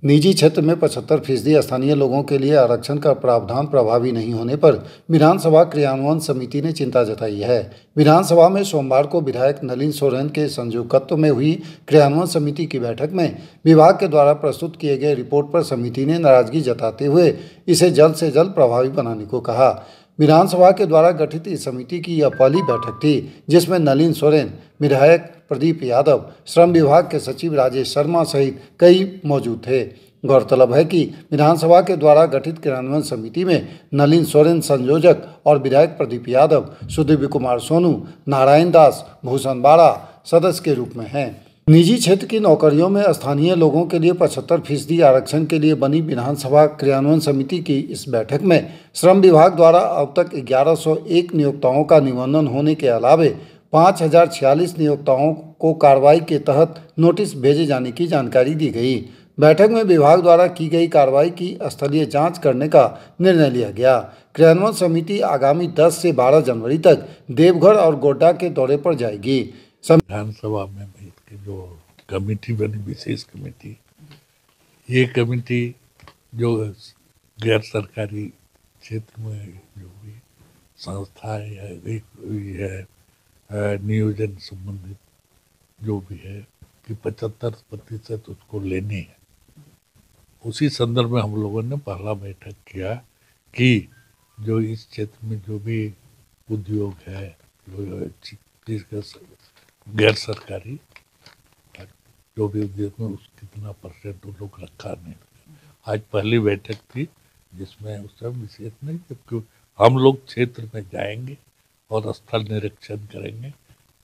निजी क्षेत्र में 75% स्थानीय लोगों के लिए आरक्षण का प्रावधान प्रभावी नहीं होने पर विधानसभा क्रियान्वयन समिति ने चिंता जताई है। विधानसभा में सोमवार को विधायक नलिन सोरेन के संयोजकत्व में हुई क्रियान्वयन समिति की बैठक में विभाग के द्वारा प्रस्तुत किए गए रिपोर्ट पर समिति ने नाराजगी जताते हुए इसे जल्द से जल्द प्रभावी बनाने को कहा। विधानसभा के द्वारा गठित इस समिति की यह पहली बैठक थी जिसमें नलिन सोरेन, विधायक प्रदीप यादव, श्रम विभाग के सचिव राजेश शर्मा सहित कई मौजूद थे। गौरतलब है कि विधानसभा के द्वारा गठित क्रियान्वयन समिति में नलिन सोरेन संयोजक और विधायक प्रदीप यादव, सुदीव्य कुमार सोनू, नारायण दास, भूषण बाड़ा सदस्य के रूप में हैं। निजी क्षेत्र की नौकरियों में स्थानीय लोगों के लिए 75% आरक्षण के लिए बनी विधानसभा क्रियान्वयन समिति की इस बैठक में श्रम विभाग द्वारा अब तक 1101 नियोक्ताओं का निबंधन होने के अलावे 5046 नियोक्ताओं को कार्रवाई के तहत नोटिस भेजे जाने की जानकारी दी गई। बैठक में विभाग द्वारा की गई कार्रवाई की स्थलीय जांच करने का निर्णय लिया गया। क्रियान्वयन समिति आगामी 10 से 12 जनवरी तक देवघर और गोड्डा के दौरे पर जाएगी। विधानसभा में जो कमेटी बनी, विशेष कमेटी, ये कमेटी जो गैर सरकारी क्षेत्र में जो भी संस्था है नियोजन संबंधित जो भी है कि 75% उसको लेनी है, उसी संदर्भ में हम लोगों ने पहला बैठक किया कि जो इस क्षेत्र में जो भी उद्योग है, जो गैर सरकारी जो भी उद्योग में उस कितना % उन लोग रखा नहीं। आज पहली बैठक थी जिसमें उस समय विशेष नहीं, जबकि हम लोग क्षेत्र में जाएंगे और स्थल निरीक्षण करेंगे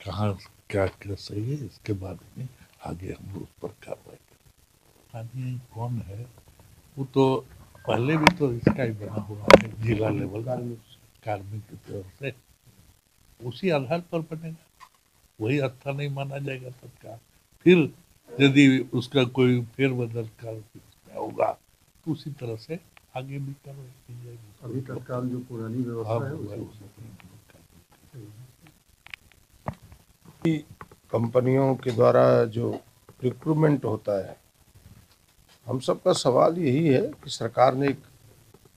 कहाँ क्या क्या सही है, इसके बाद में आगे हम लोग उस पर कार्रवाई करेंगे। स्थानीय कौन है वो तो पहले भी तो इसका ही बना हुआ है, जिला लेवल कार्मिक की तरफ से, उसी आधार पर बनेगा, वही अच्छा नहीं माना जाएगा तत्काल। फिर यदि उसका कोई फेरबदल कर होगा तो उसी तरह से आगे भी कार्रवाई की जाएगी। अभी तत्काल जो पुरानी व्यवस्था है कंपनियों के द्वारा जो रिक्रूटमेंट होता है, हम सबका सवाल यही है कि सरकार ने एक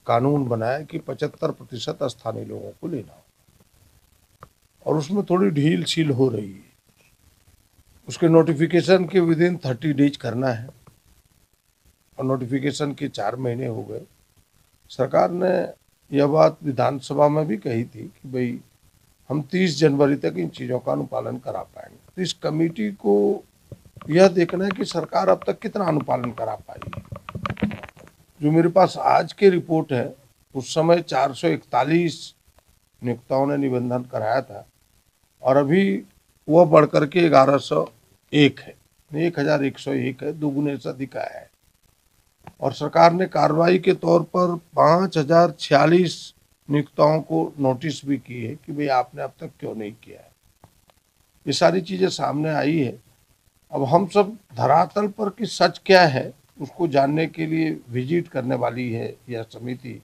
कानून बनाया कि 75% स्थानीय लोगों को लेना हो और उसमें थोड़ी ढील शील हो रही है। उसके नोटिफिकेशन के विदिन 30 डेज करना है और नोटिफिकेशन के 4 महीने हो गए। सरकार ने यह बात विधानसभा में भी कही थी कि भाई हम 30 जनवरी तक इन चीज़ों का अनुपालन करा पाएंगे। तो इस कमेटी को यह देखना है कि सरकार अब तक कितना अनुपालन करा पाई है। जो मेरे पास आज की रिपोर्ट है, उस समय 441 नियोक्ताओं ने निबंधन कराया था और अभी वह बढ़कर के 1101 है, 1101 है, दोगुने से अधिक आया है। और सरकार ने कार्रवाई के तौर पर 5046 नियोक्ताओं को नोटिस भी की है कि भाई आपने अब तक क्यों नहीं किया है। ये सारी चीज़ें सामने आई है। अब हम सब धरातल पर कि सच क्या है उसको जानने के लिए विजिट करने वाली है यह समिति।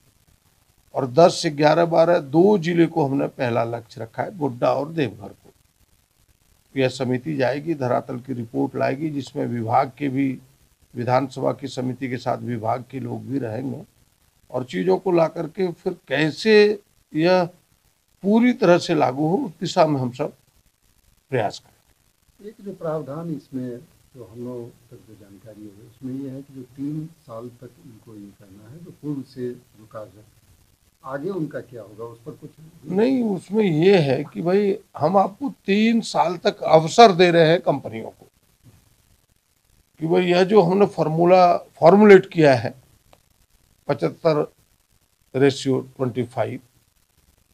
और 10 से 11-12 2 जिले को हमने पहला लक्ष्य रखा है, गोड्डा और देवघर को। यह समिति जाएगी, धरातल की रिपोर्ट लाएगी, जिसमें विभाग के भी, विधानसभा की समिति के साथ विभाग के लोग भी रहेंगे और चीज़ों को ला करके फिर कैसे यह पूरी तरह से लागू हो उस दिशा में हम सब प्रयास करें। एक जो प्रावधान इसमें जो हम लोग तक जो जानकारी है उसमें ये है कि जो 3 साल तक इनको ये करना है, जो पूर्व से जो कार्य है, आगे उनका क्या होगा उस पर कुछ नहीं। उसमें ये है कि भाई हम आपको 3 साल तक अवसर दे रहे हैं कंपनियों को कि भाई यह जो हमने फॉर्मुलेट किया है 75:25,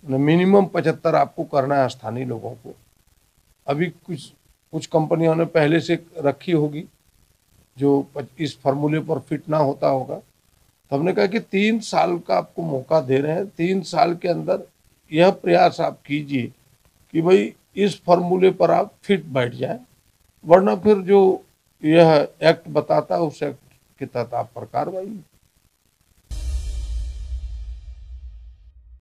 मिनिमम 75 आपको करना है स्थानीय लोगों को। अभी कुछ कंपनियों ने पहले से रखी होगी जो इस फार्मूले पर फिट ना होता होगा, तो हमने कहा कि 3 साल का आपको मौका दे रहे हैं। 3 साल के अंदर यह प्रयास आप कीजिए कि भाई इस फार्मूले पर आप फिट बैठ जाए, वरना फिर जो यह एक्ट बताता है उस एक्ट के तहत आप पर कार्रवाई